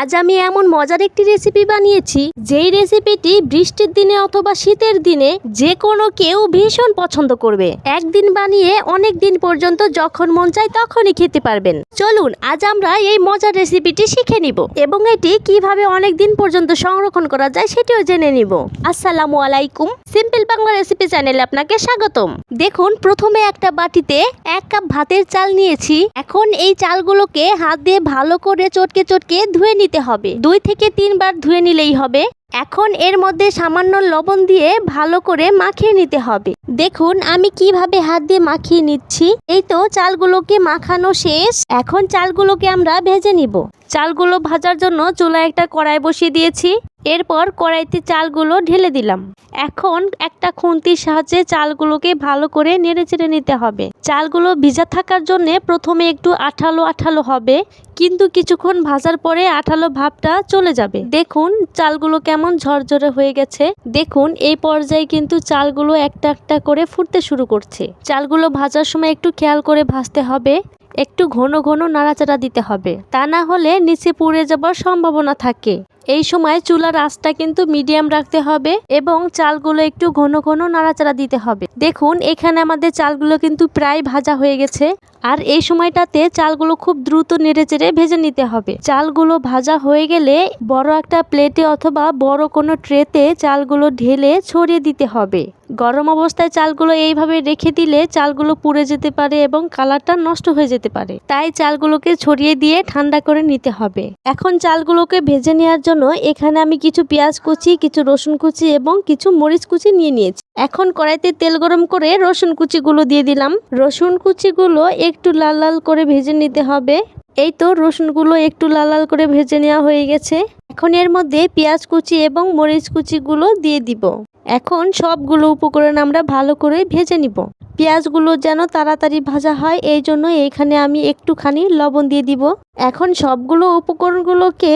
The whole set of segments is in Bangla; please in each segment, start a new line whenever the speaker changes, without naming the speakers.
আজ আমি এমন মজার একটি রেসিপি বানিয়েছি যেই রেসিপিটি বৃষ্টির দিনে অথবা শীতের দিনে যে কোনো কেউ ভীষণ পছন্দ করবে। একদিন বানিয়ে অনেক দিন পর্যন্ত যখন মন চায় তখনই খেতে পারবেন। চলুন আজ আমরা এই মজার রেসিপিটি শিখে নিব এবং এটি কিভাবে অনেক দিন পর্যন্ত সংরক্ষণ করা যায় সেটিও জেনে নিব। আসসালামু আলাইকুম, সিম্পল বাংলা রেসিপি চ্যানেলে আপনাকে স্বাগতম। দেখুন, প্রথমে একটা বাটিতে 1 কাপ ভাতের চাল নিয়েছি। এখন এই চালগুলোকে হাত দিয়ে ভালো করে চটকে চটকে ধুয়ে নিতে হবে। 2 থেকে 3 বার ধুয়ে নিলেই হবে। এখন এর মধ্যে সামান্য লবণ দিয়ে ভালো করে মাখিয়ে নিতে হবে। দেখুন আমি কিভাবে হাত দিয়ে মাখিয়ে নিচ্ছি। এই তো চালগুলোকে মাখানো শেষ। এখন চালগুলোকে আমরা ভেজে নিব। চালগুলো ভাজার জন্য চুলায় একটা কড়াই বসিয়ে দিয়েছি। এরপর কড়াইতে চালগুলো ঢেলে দিলাম। এখন একটা খুন্তির সাহায্যে চালগুলোকে ভালো করে নেড়েচেড়ে নিতে হবে। চালগুলো ভিজা থাকার জন্য প্রথমে একটু আঠালো আঠালো হবে, কিন্তু কিছুক্ষণ ভাজার পরে আঠালো ভাবটা চলে যাবে। দেখুন চালগুলো কেমন ঝরঝরে হয়ে গেছে। দেখুন এই পর্যায়ে কিন্তু চালগুলো একটা একটা করে ফুটতে শুরু করছে। চালগুলো ভাজার সময় একটু খেয়াল করে ভাজতে হবে। একটু ঘন ঘন নাড়াচাড়া দিতে হবে, তা না হলে নিচে পুড়ে যাবার সম্ভাবনা থাকে। এই সময় চুলার আঁচটা কিন্তু মিডিয়াম রাখতে হবে এবং চালগুলো একটু ঘন ঘন নাড়াচাড়া দিতে হবে। দেখুন এখানে আমাদের চালগুলো কিন্তু প্রায় ভাজা হয়ে গেছে। আর এই সময়টাতে চালগুলো খুব দ্রুত নেড়েচেড়ে ভেজে নিতে হবে। চালগুলো ভাজা হয়ে গেলে বড় একটা প্লেটে অথবা বড় কোনো ট্রেতে চালগুলো ঢেলে ছড়িয়ে দিতে হবে। গরম অবস্থায় চালগুলো এইভাবে রেখে দিলে চালগুলো পুড়ে যেতে পারে এবং কালারটা নষ্ট হয়ে যেতে পারে। তাই চালগুলোকে ছড়িয়ে দিয়ে ঠান্ডা করে নিতে হবে। এখন চালগুলোকে ভেজে নেওয়ার জন্য এখানে আমি কিছু পেঁয়াজ কুচি, কিছু রসুন কুচি এবং কিছু মরিচ কুচি নিয়ে নিয়েছি। এখন কড়াইতে তেল গরম করে রসুন কুচিগুলো দিয়ে দিলাম। রসুন কুচিগুলো একটু লাল লাল করে ভেজে নিতে হবে। এই তো রসুনগুলো একটু লাল লাল করে ভেজে নেওয়া হয়ে গেছে। এখন এর মধ্যে পেঁয়াজ কুচি এবং মরিচ কুচিগুলো দিয়ে দিব। এখন সবগুলো উপকরণ আমরা ভালো করে ভেজে নিব। পেঁয়াজগুলো যেন তাড়াতাড়ি ভাজা হয় এই জন্য এইখানে আমি একটুখানি লবণ দিয়ে দিব। এখন সবগুলো উপকরণগুলোকে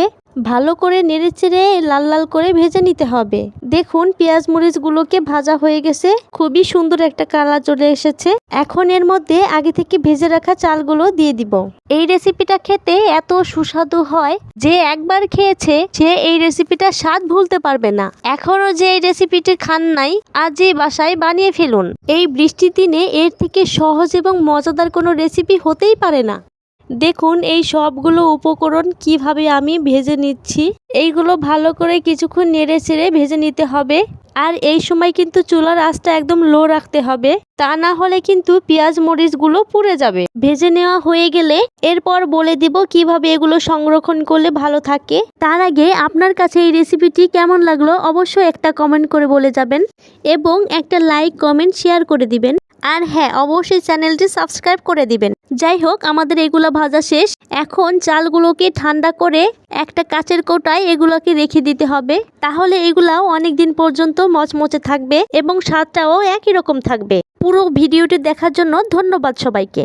ভালো করে নেড়েচেড়ে লাল লাল করে ভেজে নিতে হবে। দেখুন পেঁয়াজ মরিচগুলোকে ভাজা হয়ে গেছে, খুবই সুন্দর একটা কালার চলে এসেছে। এখন এর মধ্যে আগে থেকে ভেজে রাখা চালগুলো দিয়ে দিব। এই রেসিপিটা খেতে এত সুস্বাদু হয় যে একবার খেয়েছে সে এই রেসিপিটা স্বাদ ভুলতে পারবে না। এখনো যে এই রেসিপিটি খান নাই, আজই বাসায় বানিয়ে ফেলুন। এই বৃষ্টির দিনে এর থেকে সহজ এবং মজাদার কোনো রেসিপি হতেই পারে না। দেখুন এই সবগুলো উপকরণ কিভাবে আমি ভেজে নিচ্ছি। এইগুলো ভালো করে কিছুক্ষণ নেড়ে চেড়ে ভেজে নিতে হবে। আর এই সময় কিন্তু চুলার আঁচটা একদম লো রাখতে হবে, তা না হলে কিন্তু পেঁয়াজ মরিচগুলো পুড়ে যাবে। ভেজে নেওয়া হয়ে গেলে এরপর বলে দিব কিভাবে এগুলো সংরক্ষণ করলে ভালো থাকে। তার আগে আপনার কাছে এই রেসিপিটি কেমন লাগলো অবশ্যই একটা কমেন্ট করে বলে যাবেন এবং একটা লাইক কমেন্ট শেয়ার করে দিবেন। আর হ্যাঁ, অবশ্যই চ্যানেলটি সাবস্ক্রাইব করে দিবেন। যাই হোক, আমাদের এগুলো ভাজা শেষ। এখন চালগুলোকে ঠান্ডা করে একটা কাচের কৌটায় এগুলোকে রেখে দিতে হবে। তাহলে এগুলাও অনেক দিন পর্যন্ত মচমচে থাকবে এবং স্বাদটাও একই রকম থাকবে। পুরো ভিডিওটি দেখার জন্য ধন্যবাদ সবাইকে।